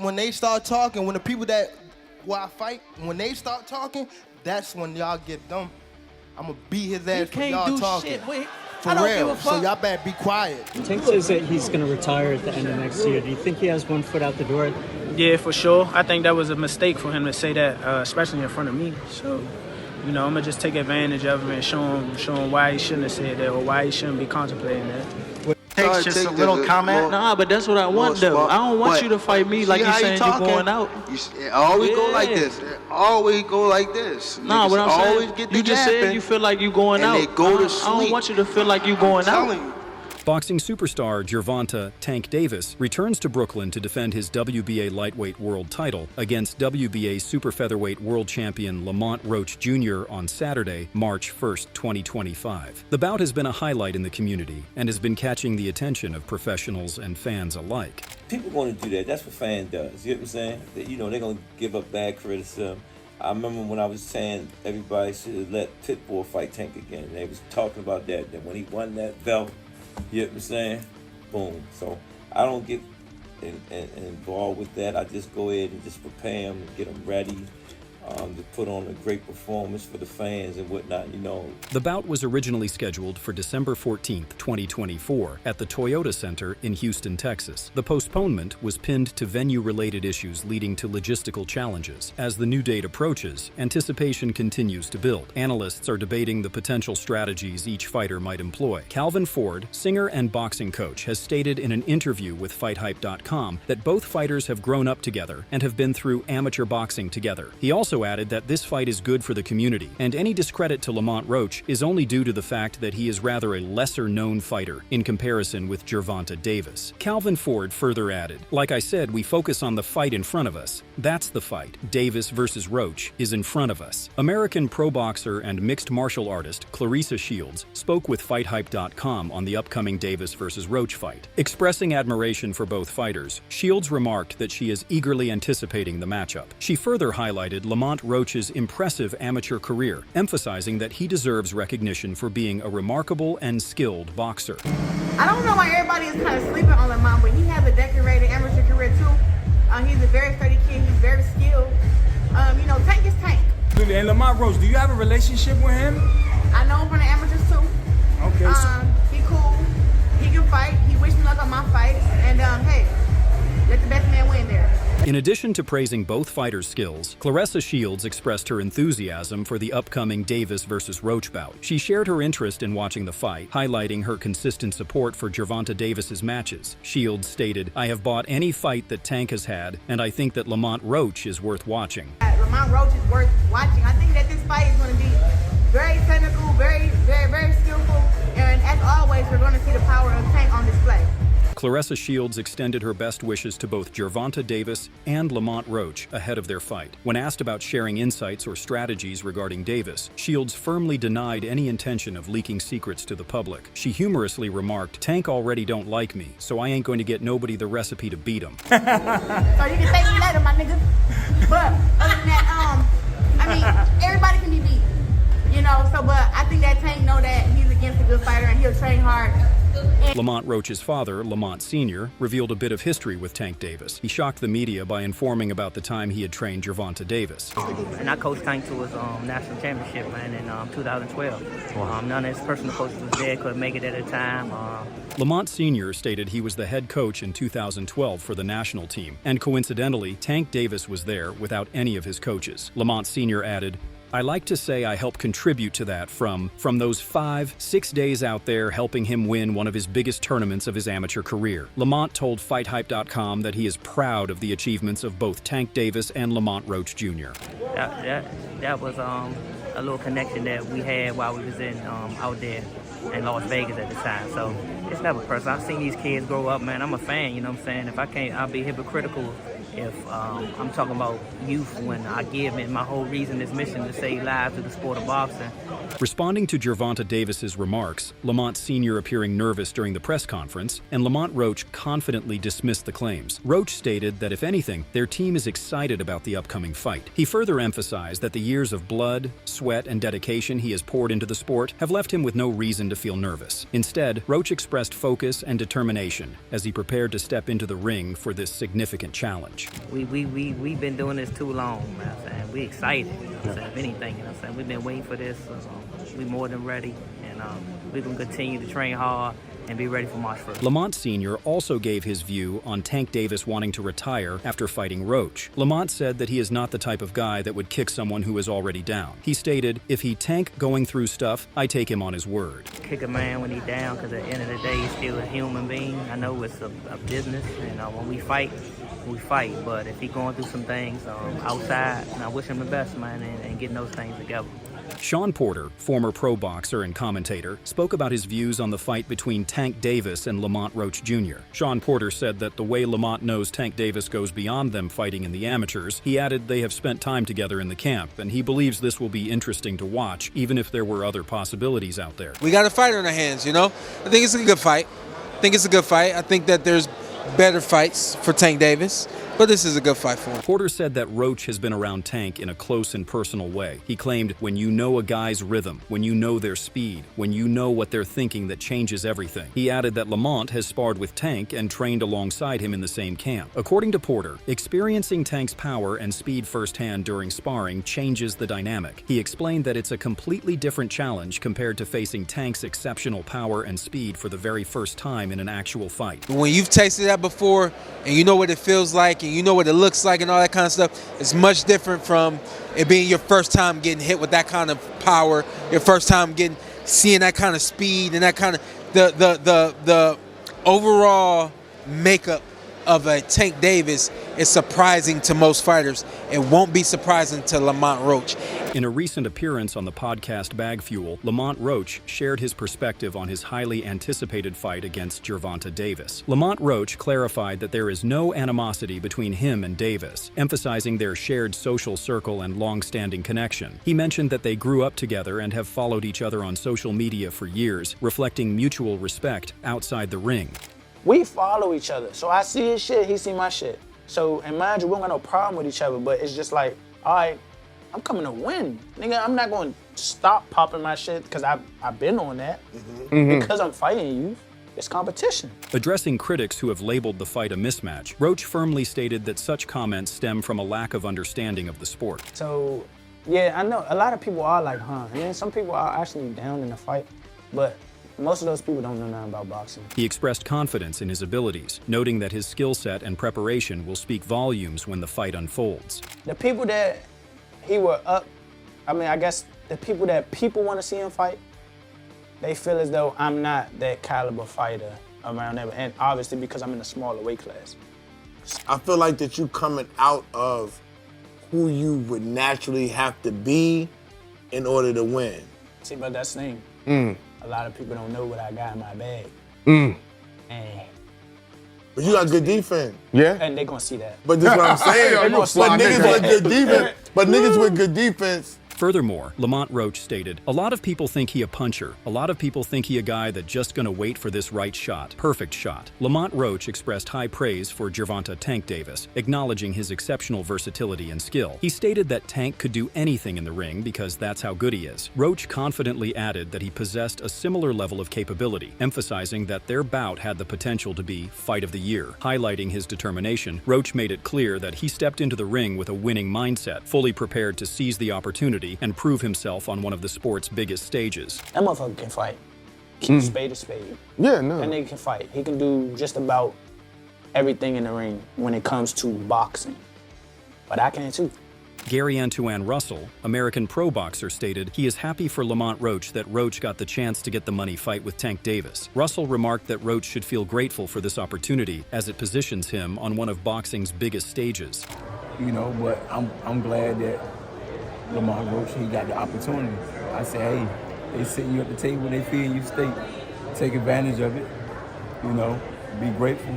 When they start talking, when the people that who I fight, when they start talking, that's when y'all get them. I'm gonna beat his ass for y'all talking. Shit. Wait, For I don't real. give a fuck. So y'all better be quiet. Tank says that he's going to retire at the end of next year. Do you think he has one foot out the door? Yeah, for sure. I think that was a mistake for him to say that, especially in front of me. So, I'm gonna just take advantage of him and show him why he shouldn't have said that or why he shouldn't be contemplating that. Takes just a little comment. Nah, but that's what I want, though. I don't want you to fight me like you saying you're going out. It always go like this. It always go like this. Nah, what I'm always saying, get you just said you feel like you going out. They go to sleep. I don't want you to feel like you going out. Boxing superstar Gervonta "Tank" Davis returns to Brooklyn to defend his WBA lightweight world title against WBA super featherweight world champion Lamont Roach Jr. on Saturday, March 1st, 2025. The bout has been a highlight in the community and has been catching the attention of professionals and fans alike. People going to do that. That's what fan does. You know what I'm saying? That, they're going to give up bad criticism. I remember when I was saying everybody should let Pitbull fight Tank again. And they was talking about that. Then when he won that belt, you know what I'm saying? Boom. So I don't get involved with that. I just go ahead and just prepare them and get them ready to put on a great performance for the fans and whatnot, The bout was originally scheduled for December 14th, 2024 at the Toyota Center in Houston, Texas. The postponement was pinned to venue-related issues leading to logistical challenges. As the new date approaches, anticipation continues to build. Analysts are debating the potential strategies each fighter might employ. Calvin Ford, singer and boxing coach, has stated in an interview with FightHype.com that both fighters have grown up together and have been through amateur boxing together. He also added that this fight is good for the community, and any discredit to Lamont Roach is only due to the fact that he is rather a lesser-known fighter in comparison with Gervonta Davis. Calvin Ford further added, "Like I said, we focus on the fight in front of us. That's the fight. Davis versus Roach is in front of us." American pro boxer and mixed martial artist Claressa Shields spoke with FightHype.com on the upcoming Davis versus Roach fight. Expressing admiration for both fighters, Shields remarked that she is eagerly anticipating the matchup. She further highlighted Lamont Roach's impressive amateur career, emphasizing that he deserves recognition for being a remarkable and skilled boxer. I don't know why everybody is kind of sleeping on Lamont, but he has a decorated amateur career too. He's a very sturdy kid. He's very skilled. Tank is Tank. And Lamont Roach, do you have a relationship with him? I know him from the amateurs too. Okay. He cool. He can fight. He wished me luck on my fights. And hey, let the best man win there. In addition to praising both fighters' skills, Claressa Shields expressed her enthusiasm for the upcoming Davis versus Roach bout. She shared her interest in watching the fight, highlighting her consistent support for Gervonta Davis's matches. Shields stated, "I have bought any fight that Tank has had, and I think that Lamont Roach is worth watching." Lamont Roach is worth watching. I think that this fight is going to be very technical, very, very, very skillful, and as always, we're going to see the power of Tank on display. Claressa Shields extended her best wishes to both Gervonta Davis and Lamont Roach ahead of their fight. When asked about sharing insights or strategies regarding Davis, Shields firmly denied any intention of leaking secrets to the public. She humorously remarked, "Tank already don't like me, so I ain't going to get nobody the recipe to beat him." So you can thank me later, my nigga. But other than that, everybody can be beat. But I think that Tank know that he's against a good fighter and he'll train hard. Lamont Roach's father, Lamont Sr., revealed a bit of history with Tank Davis. He shocked the media by informing about the time he had trained Gervonta Davis. And I coached Tank to his national championship, man, in 2012. None of his personal coaches was there, couldn't make it at the time. Lamont Sr. stated he was the head coach in 2012 for the national team, and coincidentally, Tank Davis was there without any of his coaches. Lamont Sr. added, "I like to say I helped contribute to that from those 5-6 days out there helping him win one of his biggest tournaments of his amateur career." Lamont told FightHype.com that he is proud of the achievements of both Tank Davis and Lamont Roach Jr. That was a little connection that we had while we was out there in Las Vegas at the time. So it's never personal. I've seen these kids grow up, man. I'm a fan, you know what I'm saying? If I can't, I'll be hypocritical if I'm talking about youth when I give it my whole reason, this mission to save lives through the sport of boxing. Responding to Gervonta Davis's remarks, Lamont Sr. appearing nervous during the press conference, and Lamont Roach confidently dismissed the claims. Roach stated that if anything, their team is excited about the upcoming fight. He further emphasized that the years of blood, sweat, and dedication he has poured into the sport have left him with no reason to to feel nervous. Instead, Roach expressed focus and determination as he prepared to step into the ring for this significant challenge. We've been doing this too long, man. We excited, you know what I'm saying? If anything, you know what I'm saying? We've been waiting for this. We more than ready, and we're going to continue to train hard and be ready for March 1st. Lamont Sr. also gave his view on Tank Davis wanting to retire after fighting Roach. Lamont said that he is not the type of guy that would kick someone who is already down. He stated, "If he Tank going through stuff, I take him on his word." Kick a man when he's down, because at the end of the day, he's still a human being. I know it's a business, and when we fight, but if he's going through some things outside, and I wish him the best, man, and getting those things together. Sean Porter, former pro boxer and commentator, spoke about his views on the fight between Tank Davis and Lamont Roach Jr. Sean Porter said that the way Lamont knows Tank Davis goes beyond them fighting in the amateurs. He added they have spent time together in the camp, and he believes this will be interesting to watch, even if there were other possibilities out there. We got a fighter in our hands, you know? I think it's a good fight. I think that there's better fights for Tank Davis, but this is a good fight for him. Porter said that Roach has been around Tank in a close and personal way. He claimed, "When you know a guy's rhythm, when you know their speed, when you know what they're thinking, that changes everything." He added that Lamont has sparred with Tank and trained alongside him in the same camp. According to Porter, experiencing Tank's power and speed firsthand during sparring changes the dynamic. He explained that it's a completely different challenge compared to facing Tank's exceptional power and speed for the very first time in an actual fight. When you've tasted that before, and you know what it feels like, and you know what it looks like and all that kind of stuff, it's much different from it being your first time getting hit with that kind of power, your first time seeing that kind of speed and that kind of the overall makeup of a Tank Davis is surprising to most fighters. It won't be surprising to Lamont Roach. In a recent appearance on the podcast Bag Fuel, Lamont Roach shared his perspective on his highly anticipated fight against Gervonta Davis. Lamont Roach clarified that there is no animosity between him and Davis, emphasizing their shared social circle and long-standing connection. He mentioned that they grew up together and have followed each other on social media for years, reflecting mutual respect outside the ring. We follow each other. So I see his shit, he see my shit. So, and mind you, we don't got no problem with each other, but it's just like, all right, I'm coming to win. Nigga, I'm not going to stop popping my shit because I've been on that. Because I'm fighting you, it's competition. Addressing critics who have labeled the fight a mismatch, Roach firmly stated that such comments stem from a lack of understanding of the sport. So, yeah, I know a lot of people are like, and some people are actually down in the fight, but most of those people don't know nothing about boxing. He expressed confidence in his abilities, noting that his skill set and preparation will speak volumes when the fight unfolds. The people that he were up, I guess the people that people want to see him fight, they feel as though I'm not that caliber fighter around there, and obviously because I'm in a smaller weight class. I feel like that you coming out of who you would naturally have to be in order to win. See, but that's the thing. A lot of people don't know what I got in my bag. But you got good defense. Yeah. And they gonna see that. But this is what I'm saying. But niggas with good defense. But niggas with good defense. Furthermore, Lamont Roach stated, "A lot of people think he a puncher. A lot of people think he a guy that just gonna wait for this right shot, perfect shot." Lamont Roach expressed high praise for Gervonta Tank Davis, acknowledging his exceptional versatility and skill. He stated that Tank could do anything in the ring because that's how good he is. Roach confidently added that he possessed a similar level of capability, emphasizing that their bout had the potential to be fight of the year. Highlighting his determination, Roach made it clear that he stepped into the ring with a winning mindset, fully prepared to seize the opportunity and prove himself on one of the sport's biggest stages. That motherfucker can fight. Keep spade to spade. Yeah, no. That nigga can fight. He can do just about everything in the ring when it comes to boxing. But I can too. Gary Antoine Russell, American pro boxer, stated he is happy for Lamont Roach that Roach got the chance to get the money fight with Tank Davis. Russell remarked that Roach should feel grateful for this opportunity as it positions him on one of boxing's biggest stages. You know, but I'm glad that Lamont Roach, he got the opportunity. I said, hey, they sitting you at the table, they feeding you steak. Take advantage of it, you know, be grateful.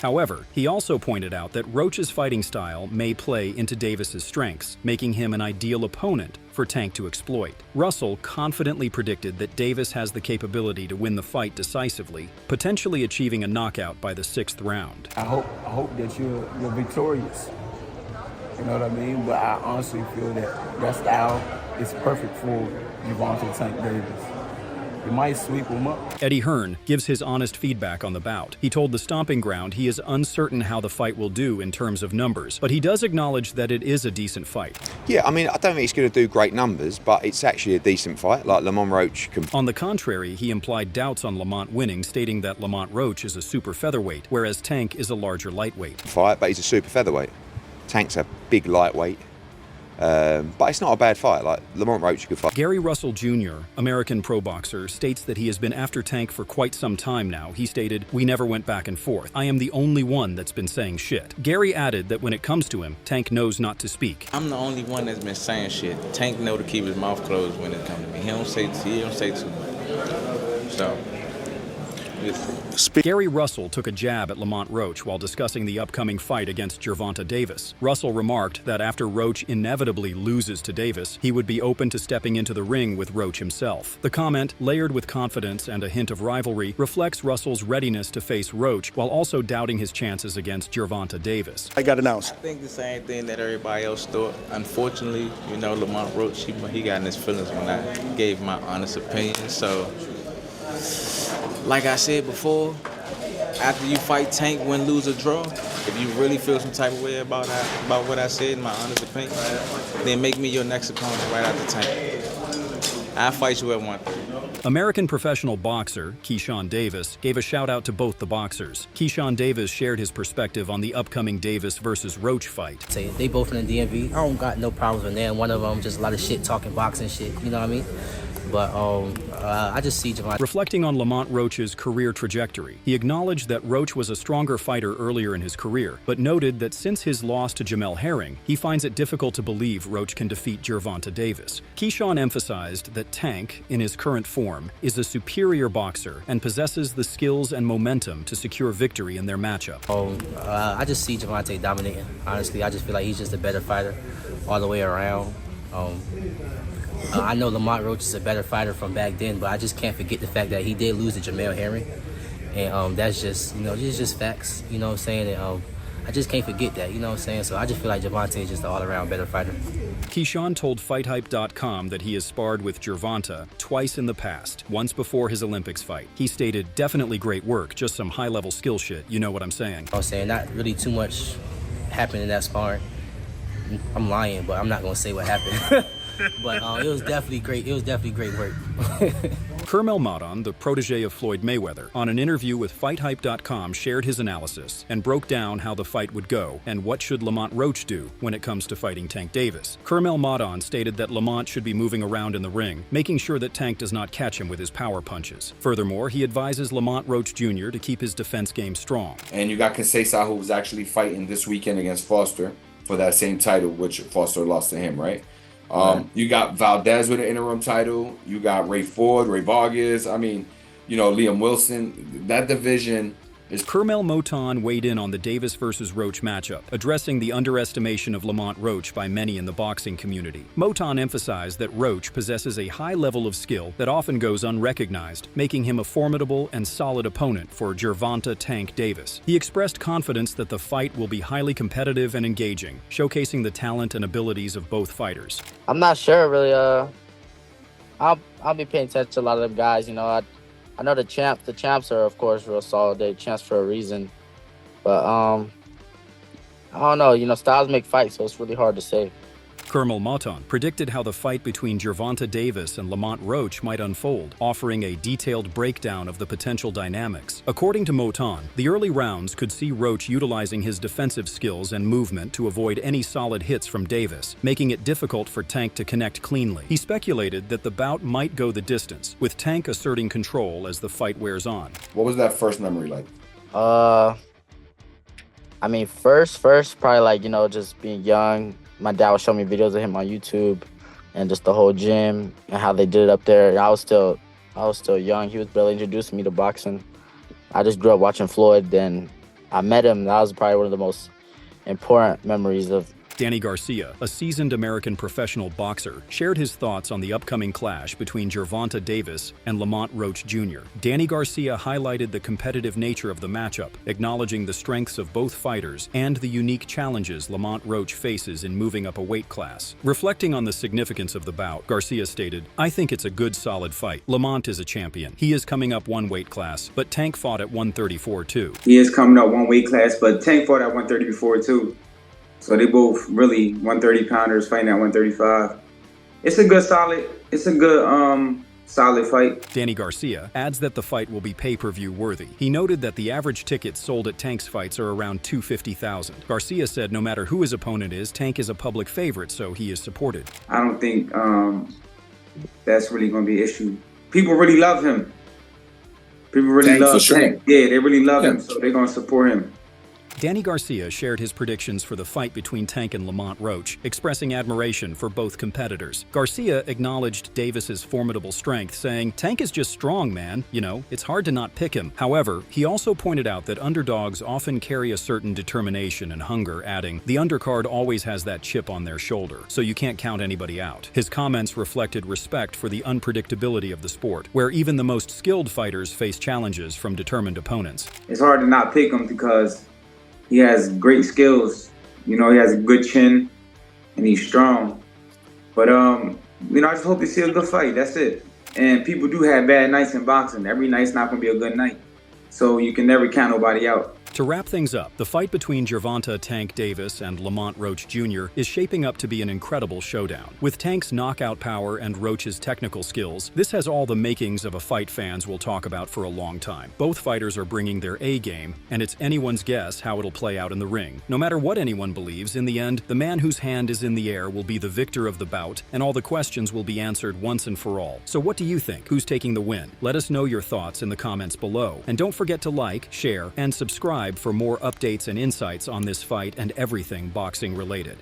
However, he also pointed out that Roach's fighting style may play into Davis's strengths, making him an ideal opponent for Tank to exploit. Russell confidently predicted that Davis has the capability to win the fight decisively, potentially achieving a knockout by the 6th round. I hope that you're victorious. You know what I mean? But I honestly feel that style is perfect for Gervonta Tank Davis. He might sweep him up. Eddie Hearn gives his honest feedback on the bout. He told the Stomping Ground he is uncertain how the fight will do in terms of numbers, but he does acknowledge that it is a decent fight. Yeah, I mean, I don't think he's going to do great numbers, but it's actually a decent fight. Like Lamont Roach can... On the contrary, he implied doubts on Lamont winning, stating that Lamont Roach is a super featherweight, whereas Tank is a larger lightweight. Fight, but he's a super featherweight. Tank's a big lightweight. But it's not a bad fight. Like Lamont Roach, you could fight. Gary Russell Jr., American pro boxer, states that he has been after Tank for quite some time now. He stated, "We never went back and forth. I am the only one that's been saying shit." Gary added that when it comes to him, Tank knows not to speak. I'm the only one that's been saying shit. Tank know to keep his mouth closed when it comes to me. He don't say too much. So. Gary Russell took a jab at Lamont Roach while discussing the upcoming fight against Gervonta Davis. Russell remarked that after Roach inevitably loses to Davis, he would be open to stepping into the ring with Roach himself. The comment, layered with confidence and a hint of rivalry, reflects Russell's readiness to face Roach while also doubting his chances against Gervonta Davis. I got announced. I think the same thing that everybody else thought. Unfortunately, you know, Lamont Roach, he got in his feelings when I gave my honest opinion. So, like I said before, after you fight Tank, win, lose, or draw, if you really feel some type of way about what I said, my honest opinion, then make me your next opponent right after Tank. I'll fight you at 130. American professional boxer Keyshawn Davis gave a shout-out to both the boxers. Keyshawn Davis shared his perspective on the upcoming Davis versus Roach fight. They both in the DMV. I don't got no problems with them. One of them just a lot of shit talking boxing shit, you know what I mean? But I just see Gervonta. Reflecting on Lamont Roach's career trajectory, he acknowledged that Roach was a stronger fighter earlier in his career, but noted that since his loss to Jamel Herring, he finds it difficult to believe Roach can defeat Gervonta Davis. Keyshawn emphasized that Tank, in his current form, is a superior boxer and possesses the skills and momentum to secure victory in their matchup. I just see Gervonta dominating. Honestly, I just feel like he's just a better fighter all the way around. I know Lamont Roach is a better fighter from back then, but I just can't forget the fact that he did lose to Jamel Herring. And that's just, you know, it's just facts, you know what I'm saying? And I just can't forget that, you know what I'm saying? So I just feel like Gervonta is just an all-around better fighter. Keyshawn told FightHype.com that he has sparred with Gervonta twice in the past, once before his Olympics fight. He stated, "Definitely great work, just some high-level skill shit, you know what I'm saying?" I'm saying not really too much happened in that sparring. I'm lying, but I'm not going to say what happened. But it was definitely great. It was definitely great work. Kermel Madan, the protege of Floyd Mayweather, on an interview with FightHype.com shared his analysis and broke down how the fight would go and what should Lamont Roach do when it comes to fighting Tank Davis. Kermel Madan stated that Lamont should be moving around in the ring, making sure that Tank does not catch him with his power punches. Furthermore, he advises Lamont Roach Jr. to keep his defense game strong. And you got Conceição, who was actually fighting this weekend against Foster for that same title, which Foster lost to him, right? You got Valdez with an interim title. You got Ray Ford, Ray Vargas. I mean, you know, Liam Wilson. That division is... Kermel Moton weighed in on the Davis versus Roach matchup, addressing the underestimation of Lamont Roach by many in the boxing community. Moton emphasized that Roach possesses a high level of skill that often goes unrecognized, making him a formidable and solid opponent for Gervonta Tank Davis. He expressed confidence that the fight will be highly competitive and engaging, showcasing the talent and abilities of both fighters. I'm not sure, really. I'll be paying attention to a lot of them guys, you know. I know the champs are, of course, real solid. They're champs for a reason. But, I don't know. You know, styles make fights, so it's really hard to say. Kermel Moton predicted how the fight between Gervonta Davis and Lamont Roach might unfold, offering a detailed breakdown of the potential dynamics. According to Moton, the early rounds could see Roach utilizing his defensive skills and movement to avoid any solid hits from Davis, making it difficult for Tank to connect cleanly. He speculated that the bout might go the distance, with Tank asserting control as the fight wears on. What was that first memory like? I mean, first, probably like, you know, just being young. My dad would show me videos of him on YouTube and just the whole gym and how they did it up there. I was still young. He was barely introducing me to boxing. I just grew up watching Floyd. Then I met him. That was probably one of the most important memories of Danny Garcia, a seasoned American professional boxer, shared his thoughts on the upcoming clash between Gervonta Davis and Lamont Roach Jr. Danny Garcia highlighted the competitive nature of the matchup, acknowledging the strengths of both fighters and the unique challenges Lamont Roach faces in moving up a weight class. Reflecting on the significance of the bout, Garcia stated, "I think it's a good, solid fight. Lamont is a champion. He is coming up one weight class, but Tank fought at 134 too." He is coming up one weight class, but Tank fought at 130 before too. So they both really 130 pounders fighting at 135. It's a good solid fight. Danny Garcia adds that the fight will be pay-per-view worthy. He noted that the average tickets sold at Tank's fights are around 250,000. Garcia said no matter who his opponent is, Tank is a public favorite, so he is supported. I don't think that's really going to be an issue. People really love him. People really love Tank. Yeah, they really love him, so they're going to support him. Danny Garcia shared his predictions for the fight between Tank and Lamont Roach, expressing admiration for both competitors. Garcia acknowledged Davis's formidable strength, saying, "Tank is just strong, man. You know, it's hard to not pick him." However, he also pointed out that underdogs often carry a certain determination and hunger, adding, "The undercard always has that chip on their shoulder, so you can't count anybody out." His comments reflected respect for the unpredictability of the sport, where even the most skilled fighters face challenges from determined opponents. It's hard to not pick him because he has great skills. You know, he has a good chin and he's strong. But, you know, I just hope to see a good fight. That's it. And people do have bad nights in boxing. Every night's not going to be a good night. So you can never count nobody out. To wrap things up, the fight between Gervonta "Tank" Davis and Lamont Roach Jr. is shaping up to be an incredible showdown. With Tank's knockout power and Roach's technical skills, this has all the makings of a fight fans will talk about for a long time. Both fighters are bringing their A game, and it's anyone's guess how it'll play out in the ring. No matter what anyone believes, in the end, the man whose hand is in the air will be the victor of the bout, and all the questions will be answered once and for all. So what do you think? Who's taking the win? Let us know your thoughts in the comments below. And don't forget to like, share, and subscribe for more updates and insights on this fight and everything boxing related.